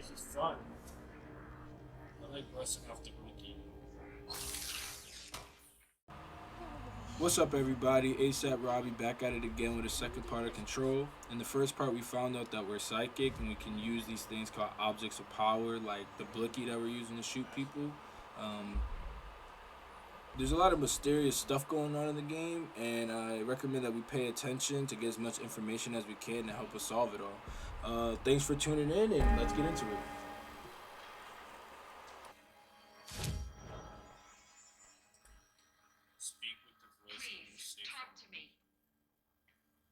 This is fun. I like brushing off the rookie. What's up, everybody? ASAP Robbie back at it again with a second part of Control. In the first part, we found out that we're psychic and we can use these things called objects of power, like the blicky that we're using to shoot people. There's a lot of mysterious stuff going on in the game, and I recommend that we pay attention to get as much information as we can to help us solve it all. Thanks for tuning in, and let's get into it. Speak with the voice of your Please, safe. talk to me.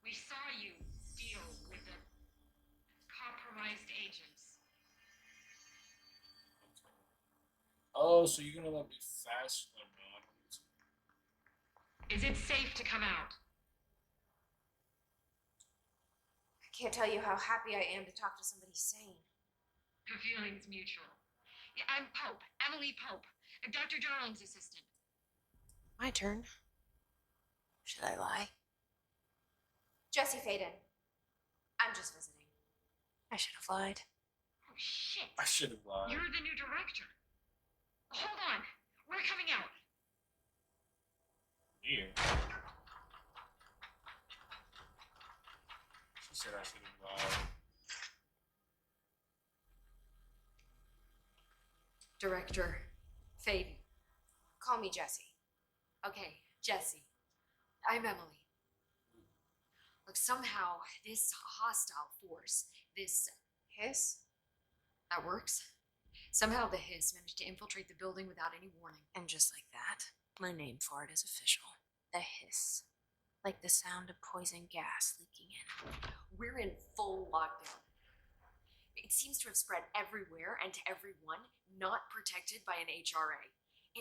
We saw you deal with the compromised agents. Oh, so you're gonna let me fast? Oh no, I don't need to. Is it safe to come out? I can't tell you how happy I am to talk to somebody sane. The feeling's mutual. Yeah, I'm Pope, Emily Pope, Dr. Darling's assistant. My turn. Should I lie? Jesse Faden. I'm just visiting. I should have lied. Oh, shit. I should have lied. You're the new director. Hold on. We're coming out. Here. She said I should have lied. Director Faden. Call me Jesse. Okay, Jesse. I'm Emily. Look, somehow this hostile force, this hiss, that works. Somehow the hiss managed to infiltrate the building without any warning. And just like that, my name for it is official. The hiss. Like the sound of poison gas leaking in. We're in full lockdown. It seems to have spread everywhere and to everyone not protected by an HRA.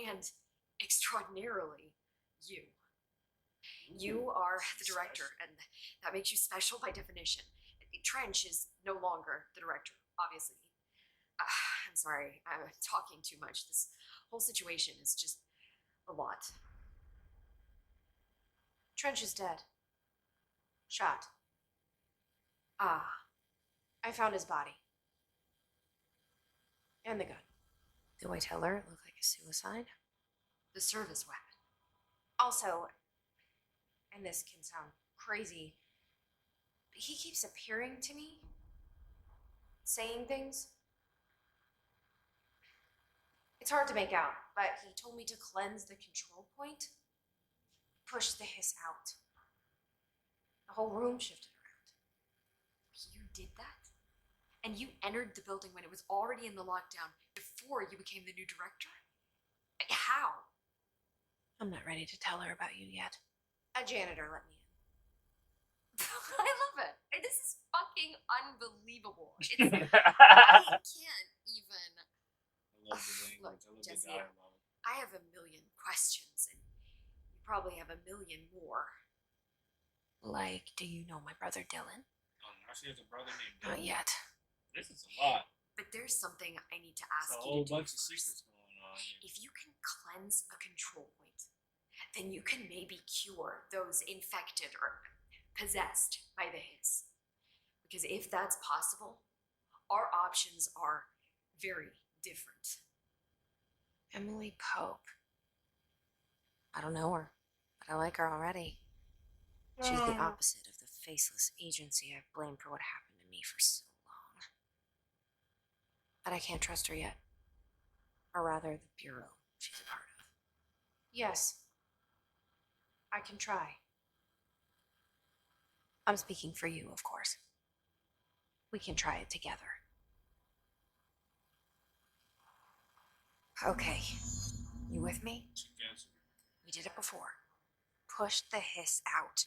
And, extraordinarily, you. You are the director, and that makes you special by definition. Trench is no longer the director, obviously. I'm sorry, I'm talking too much. This whole situation is just a lot. Trench is dead. Shot. I found his body. And the gun. Do I tell her it looked like a suicide? The service weapon. Also, and this can sound crazy, but he keeps appearing to me, saying things. It's hard to make out, but he told me to cleanse the control point, push the hiss out. The whole room shifted around. You did that? And you entered the building when it was already in the lockdown before you became the new director? How? I'm not ready to tell her about you yet. A janitor let me in. I love it. This is fucking unbelievable. It's, I can't even. I love the language. Look, I love Jesse, the dialogue. I have a million questions, and you probably have a million more. Like, do you know my brother Dylan? Now she has a brother named Not Dylan. yet. This is a lot. But there's something I need to It's ask a you whole to do bunch of first. secrets going on here. If you can cleanse a control point, then you can maybe cure those infected or possessed by the hiss. Because if that's possible, our options are very different. Emily Pope. I don't know her, but I like her already. She's the opposite of the faceless agency I've blamed for what happened to me for so long. But I can't trust her yet. Or rather, the bureau she's a part of. Yes. I can try. I'm speaking for you, of course. We can try it together. Okay. You with me? Together. We did it before. Push the hiss out.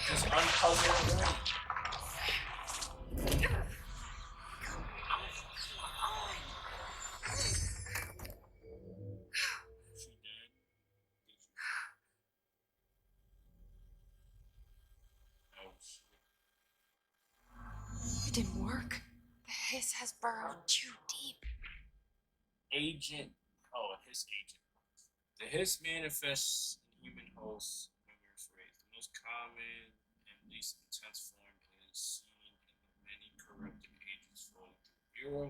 Just uncover it. She dead? Oh shit. It didn't work. The hiss has burrowed too deep. Agent. Oh, a hiss agent. The hiss manifests in human hosts when most common and least intense form is seen in the many corrupted agents flowing through the Bureau.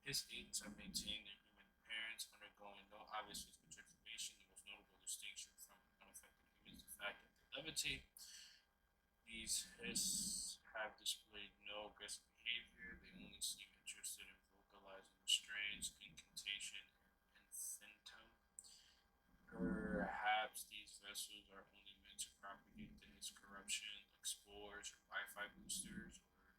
His agents have maintained their human appearance, undergoing no obvious physical transformation. The most notable distinction from unaffected humans is the fact that they levitate. These Hiss have displayed no aggressive behavior. They only seem interested in vocalizing the strains, incantation, and infinitum. Perhaps these vessels are only meant to propagate the Hiss corruption, like spores or Wi-Fi boosters, or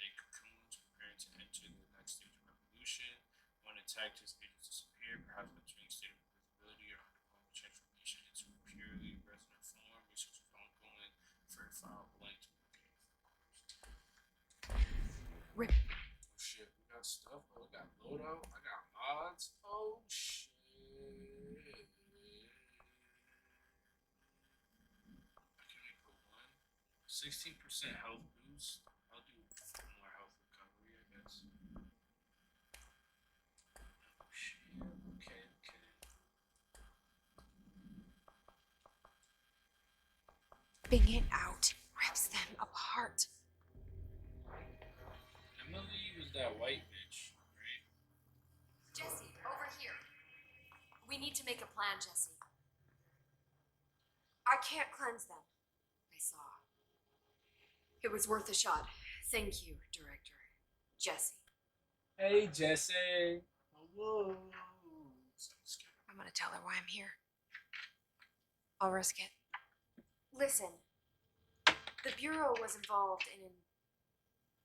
they cocoons preparing to enter the next stage of evolution. When attacked, his agents disappear, perhaps entering a state of invisibility or undergoing transformation into a purely resonant form. Research is ongoing. Fertile blank to Rip. oh shit, we got stuff. Oh, we got loadout. I got mods. Oh shit. I can only put one. 16% health boost. I'll do more health recovery, I guess. Oh shit. Okay, okay. Ripping it out rips them apart. Emily was that white bitch, right? Jesse, over here. We need to make a plan, Jesse. I can't cleanse them. I saw. It was worth a shot. Thank you, Director. Jesse. Hey, Jesse. Hello. I'm gonna tell her why I'm here. I'll risk it. Listen, the Bureau was involved in an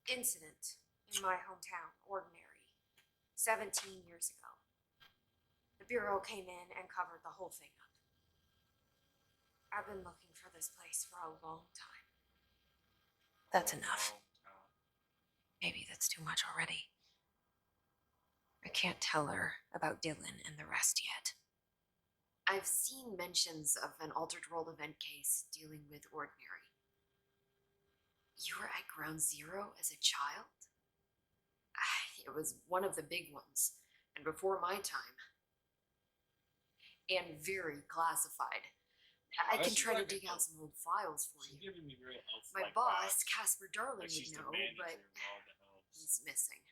incident in my hometown, Ordinary, 17 years ago. The Bureau came in and covered the whole thing up. I've been looking for this place for a long time. That's enough. Maybe that's too much already. I can't tell her about Dylan and the rest yet. I've seen mentions of an altered world event case dealing with Ordinary. You were at Ground Zero as a child? It was one of the big ones, and before my time. And very classified. I can try to dig out some old files for you. Giving me real elf My boss, Casper Darling, would know, but elves. he's missing.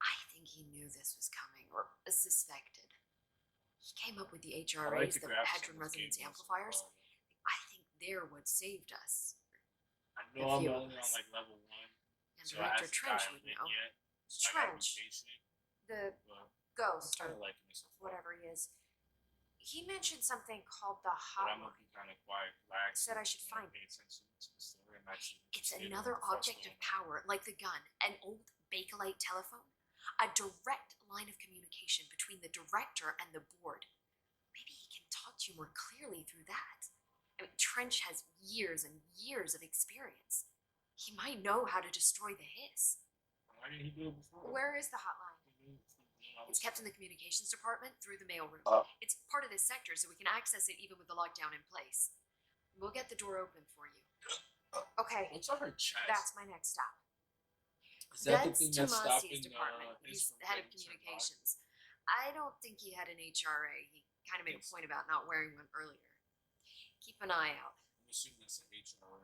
I think he knew this was coming, or suspected. He came up with the HRAs, the Hadron Resonance Amplifiers. I think they're what saved us. I know I'm only on like level 1. And So I Director haven't Trench gotten would it know. yet. So I gotta be Trench, patient, the but I'm ghost, kind or of liking myself. whatever he is. He mentioned something called the But I'm hotline. looking kind of quiet, relaxed. Said I should find pay attention to the story. I'm actually It's interested in another what's object of going on. power, like the gun, an old Bakelite telephone, a direct line of communication between the director and the board. Maybe he can talk to you more clearly through that. I mean, Trench has years and years of experience. He might know how to destroy the Hiss. Why didn't he do it before? Where is the hotline? It's kept in the communications department through the mailroom. It's part of this sector, so we can access it even with the lockdown in place. We'll get the door open for you. Okay, What's on her chest? that's my next stop. Is that the That's thing that's Tomasi's stopping department. his He's the head of from getting turned on? communications. I don't think he had an HRA. He kind of made a point about not wearing one earlier. Keep an eye out. I'm assuming that's an HR.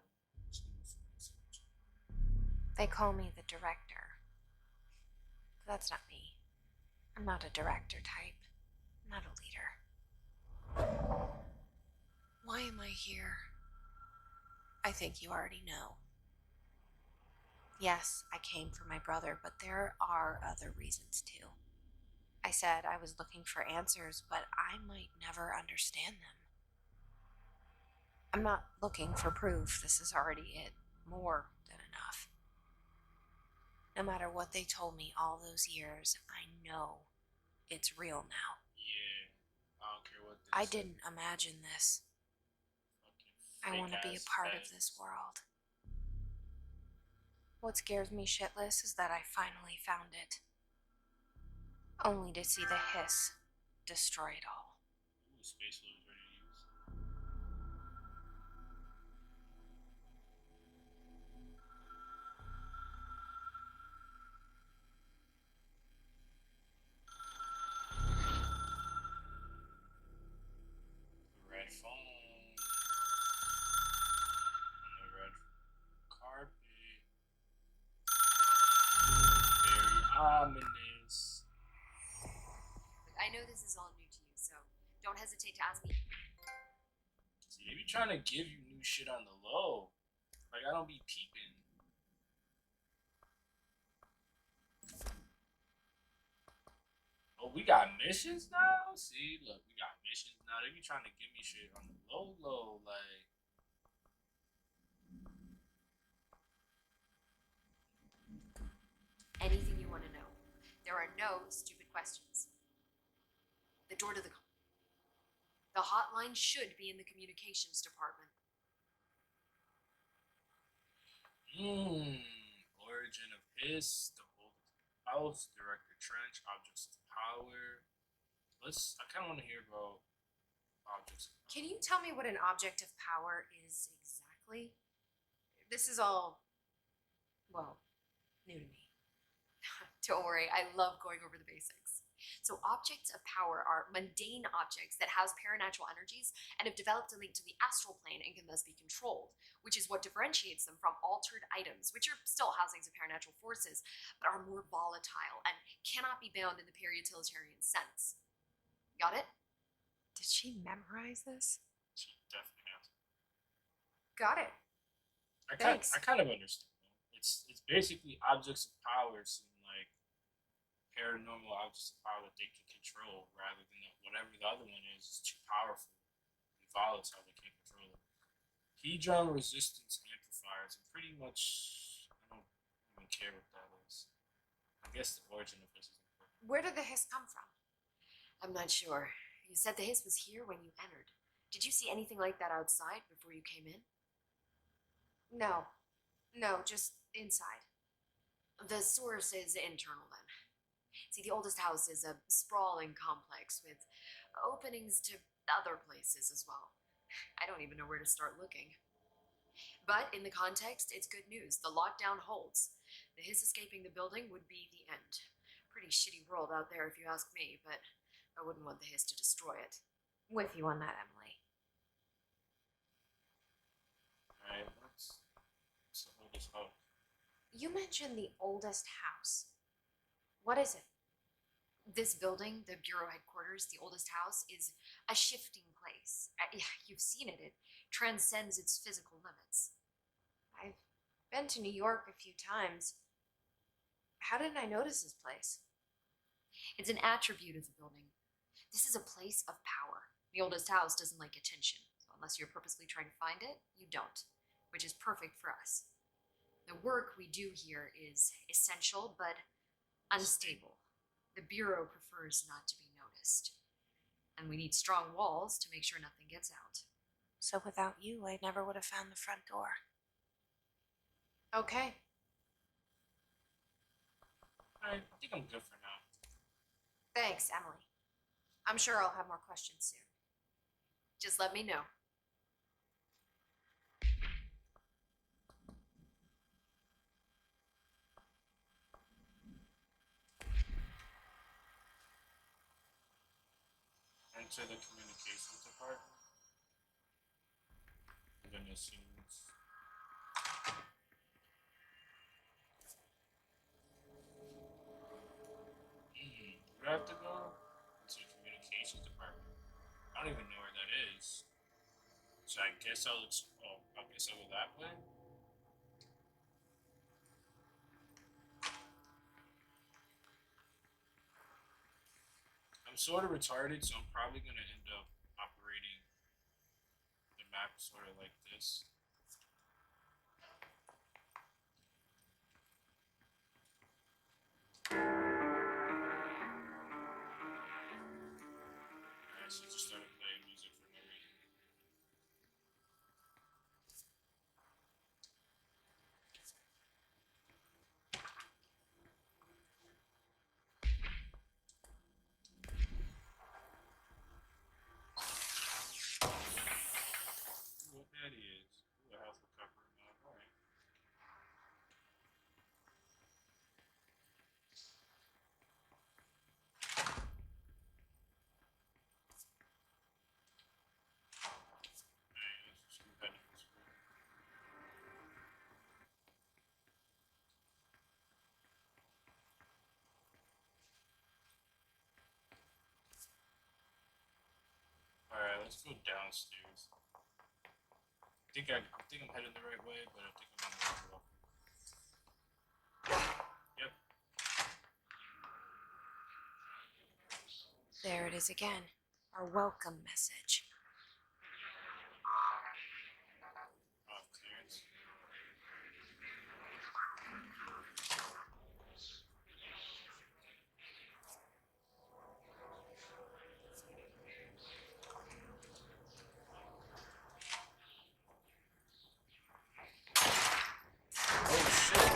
They call me the director. That's not me. I'm not a director type. I'm not a leader. Why am I here? I think you already know. Yes, I came for my brother, but there are other reasons too. I said I was looking for answers, but I might never understand them. I'm not looking for proof. This is already it. More than enough. No matter what they told me all those years, I know it's real now. Yeah, I don't care what. I didn't imagine this. I want to be a part of this world. What scares me shitless is that I finally found it. Only to see the Hiss destroy it all. Ooh, space load ready to use. Red phone. this is all new to you, so don't hesitate to ask me. See, they be trying to give you new shit on the low. Like, I don't be peeping. Oh, we got missions now? See, look, we got missions now. They be trying to give me shit on the low, like. Anything you want to know. There are no stupid questions. The door to the hotline should be in the communications department. Origin of Hiss, the old house, Director Trench, objects of power. I kind of want to hear about objects of power. Can you tell me what an object of power is exactly? This is all, well, new to me. Don't worry, I love going over the basics. So objects of power are mundane objects that house paranatural energies and have developed a link to the astral plane and can thus be controlled, which is what differentiates them from altered items, which are still housings of paranatural forces, but are more volatile and cannot be bound in the peri-utilitarian sense. Got it? Did she memorize this? She definitely has. Got it. I Thanks. kind of understand. It's basically objects of power seem like paranormal objects of power that they can control, rather than whatever the other one is too powerful and volatile they can't control it. Hedron resistance amplifiers, and pretty much I don't even care what that is. I guess the origin of this is important. Where did the hiss come from? I'm not sure. You said the hiss was here when you entered. Did you see anything like that outside before you came in? No, just inside. The source is internal then. See, the oldest house is a sprawling complex with openings to other places as well. I don't even know where to start looking. But in the context, it's good news. The lockdown holds. The hiss escaping the building would be the end. Pretty shitty world out there if you ask me, but I wouldn't want the hiss to destroy it. With you on that, Emily. Alright, what's the oldest house? You mentioned the oldest house. What is it? This building, the Bureau headquarters, the oldest house, is a shifting place. Yeah, you've seen it. It transcends its physical limits. I've been to New York a few times. How didn't I notice this place? It's an attribute of the building. This is a place of power. The oldest house doesn't like attention, so unless you're purposely trying to find it, you don't, which is perfect for us. The work we do here is essential, but unstable. The Bureau prefers not to be noticed. And we need strong walls to make sure nothing gets out. So without you, I never would have found the front door. Okay. I think I'm good for now. Thanks, Emily. I'm sure I'll have more questions soon. Just let me know. Enter the communications department. And then assumes. We have to go to the communications department. I don't even know where that is. So I guess I'll go that way. I'm sort of retarded, so I'm probably gonna end up operating the map sort of like this. Alright, so just started playing music for no reason. What that is. let's go downstairs. I think I'm heading the right way, but I think I'm on the wrong way. Yep. There it is again. Our welcome message. Clearance. Oh shit.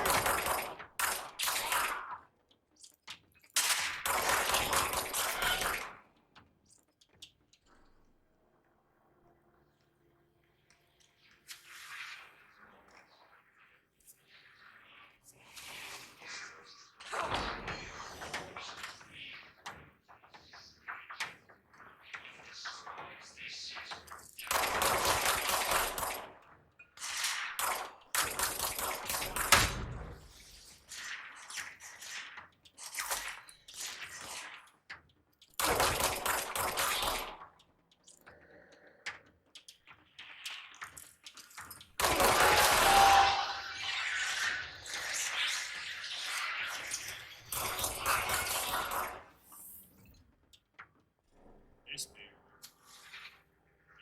This bear.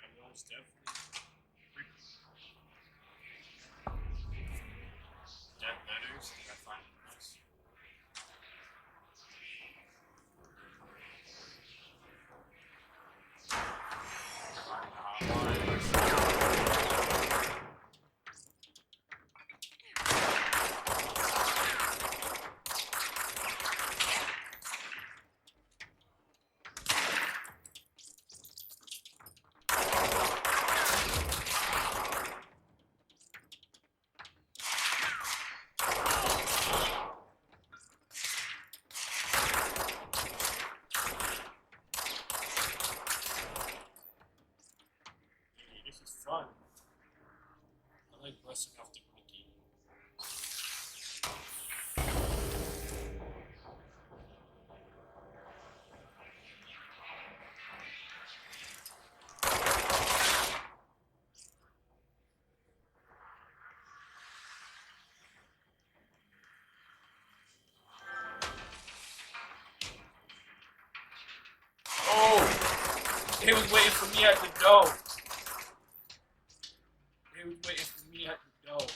That was definitely creepy. Dead letters. I find it nice. This is fun. I like busting off the cookie. Oh! They was waiting for me at the door. They was waiting for me at the door.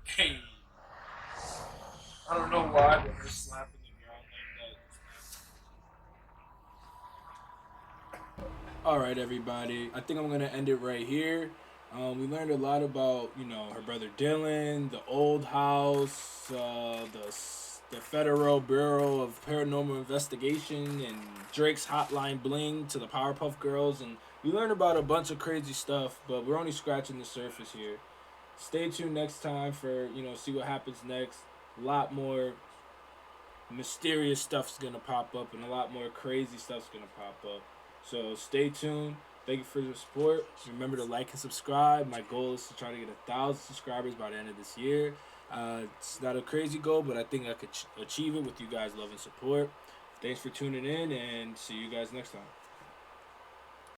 Hey. I don't know why, but they're slapping the ground like that. Alright, everybody. I think I'm going to end it right here. We learned a lot about, her brother Dylan, the old house, the Federal Bureau of Paranormal Investigation, and Drake's Hotline Bling to the Powerpuff Girls. And we learned about a bunch of crazy stuff, but we're only scratching the surface here. Stay tuned next time for, see what happens next. A lot more mysterious stuff's gonna pop up and a lot more crazy stuff's gonna pop up. So stay tuned. Thank you for your support. Remember to like and subscribe. My goal is to try to get 1,000 subscribers by the end of this year. It's not a crazy goal, but I think I could achieve it with you guys' love and support. Thanks for tuning in, and see you guys next time.